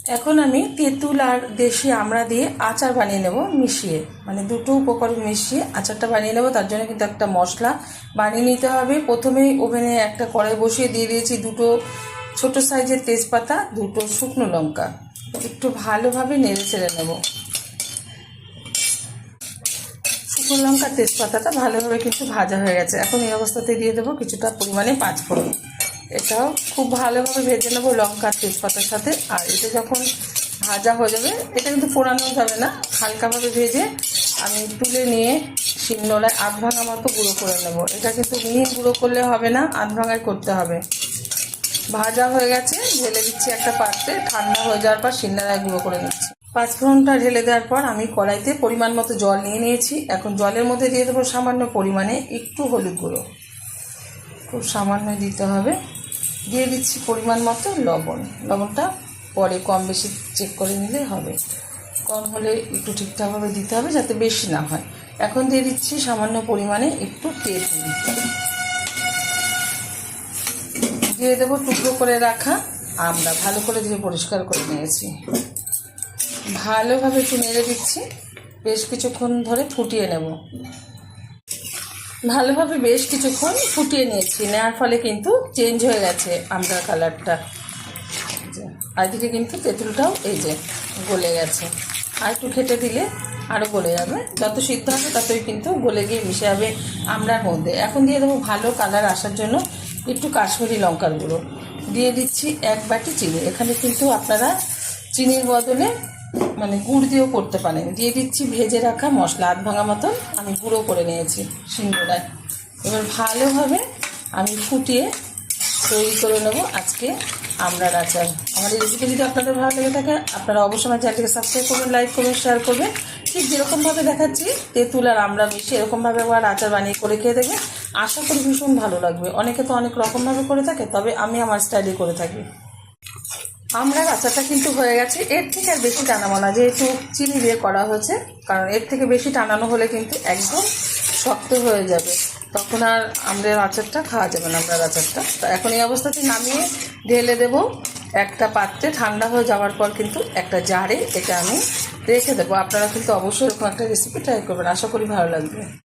এখন আমি তেঁতুল আর দেশি আমড়া দিয়ে আচার বানিয়ে নেব মিশিয়ে, মানে দুটো উপকরণ মিশিয়ে আচারটা বানিয়ে নেব। তার জন্য কিন্তু একটা মশলা বানিয়ে নিতে হবে। প্রথমেই ওভেনে একটা কড়াই বসিয়ে দিয়ে দিয়েছি দুটো ছোট সাইজের তেজপাতা, দুটো শুকনো লঙ্কা। একটু ভালোভাবে নেড়ে চেড়ে নেব। শুকনো লঙ্কা তেজপাতাটা ভালোভাবে কিন্তু ভাজা হয়ে গেছে। এখন এই অবস্থাতে দিয়ে দেবো কিছুটা পরিমাণে পাঁচফোড়ন। এটাও খুব ভালোভাবে ভেজে নেবো লঙ্কা তেজপাতার সাথে। আর এটা যখন ভাজা হয়ে যাবে, এটা কিন্তু পোড়ানো যাবে না, হালকাভাবে ভেজে আমি তুলে নিয়ে শিলনোড়ায় আধ ভাঙা মতো গুঁড়ো করে নেব। এটা কিন্তু মিহি গুঁড়ো করলে হবে না, আধ ভাঙায় করতে হবে। ভাজা হয়ে গেছে, ঢেলে দিচ্ছি একটা পাত্রে। ঠান্ডা হয়ে যাওয়ার পর শিলনোড়ায় গুঁড়ো করে নিচ্ছি। পাঁচফোড়নটা ঢেলে দেওয়ার পর আমি কড়াইতে পরিমাণ মতো জল নিয়ে নিয়েছি। এখন জলের মধ্যে দিয়ে দেবো সামান্য পরিমাণে একটু হলুদ গুঁড়ো, খুব সামান্য দিতে হবে। দিয়ে দিচ্ছি পরিমাণ মতো লবণ। লবণটা পরে কম বেশি চেক করে নিলে হবে, কম হলে একটু ঠিকঠাকভাবে দিতে হবে যাতে বেশি না হয়। এখন দিয়ে দিচ্ছি সামান্য পরিমাণে একটু তেঁতুল। দিয়ে দেবো টুকরো করে রাখা আমড়া, ভালো করে ধুয়ে পরিষ্কার করে নিয়েছি। ভালোভাবে একটু নেড়ে দিচ্ছি, বেশ কিছুক্ষণ ধরে ফুটিয়ে নেব। ভালোভাবে বেশ কিছুক্ষণ ফুটিয়ে নিয়েছি, নেওয়ার ফলে কিন্তু চেঞ্জ হয়ে গেছে আমড়ার কালারটা। আর এদিকে কিন্তু তেঁতুলটাও এই যে গলে গেছে। আর একটু ঘেটে দিলে আরও গলে যাবে, যত সিদ্ধ হবে ততই কিন্তু গলে গিয়ে মিশে যাবে আমড়ার মধ্যে। এখন দিয়ে দেবো ভালো কালার আসার জন্য একটু কাশ্মীরি লঙ্কার গুঁড়ো। দিয়ে দিচ্ছি এক বাটি চিনি। এখানে কিন্তু আপনারা চিনির বদলে মানে গুড় দিয়েও করতে পারেন। দিয়ে দিচ্ছি ভেজে রাখা মশলা, আধ ভাঙা মতন আমি গুঁড়ো করে নিয়েছি শিলনোড়ায়। এবার ভালোভাবে আমি ফুটিয়ে তৈরি করে নেব আজকে আমড়ার আচার। আমার এই রেসিপি যদি আপনাদের ভালো লেগে থাকে, আপনারা অবশ্যই আমার চ্যানেলটিকে সাবস্ক্রাইব করবেন, লাইক করবেন, শেয়ার করবেন। ঠিক যেরকমভাবে দেখাচ্ছি তেঁতুল আর আমড়া মিশিয়ে এরকমভাবে আবার আচার বানিয়ে করে খেয়ে দেখবেন, আশা করি ভীষণ ভালো লাগবে। অনেকে তো অনেক রকমভাবে করে থাকে, তবে আমি আমার স্টাইলে করে থাকি। আমড়ার আচারটা কিন্তু হয়ে গেছে। এর থেকে আর বেশি টানাবো না, যেহেতু চিনি দিয়ে করা হয়েছে। কারণ এর থেকে বেশি টানানো হলে কিন্তু একদম শক্ত হয়ে যাবে, তখন আর আমড়ার আচারটা খাওয়া যাবে না, আমড়ার আচারটা। তো এখন এই অবস্থাতে নামিয়ে ঢেলে দেবো একটা পাত্রে। ঠান্ডা হয়ে যাওয়ার পর কিন্তু একটা জারে এটা আমি রেখে দেবো। আপনারা কিন্তু অবশ্যই এরকম একটা রেসিপি ট্রাই করবেন, আশা করি ভালো লাগবে।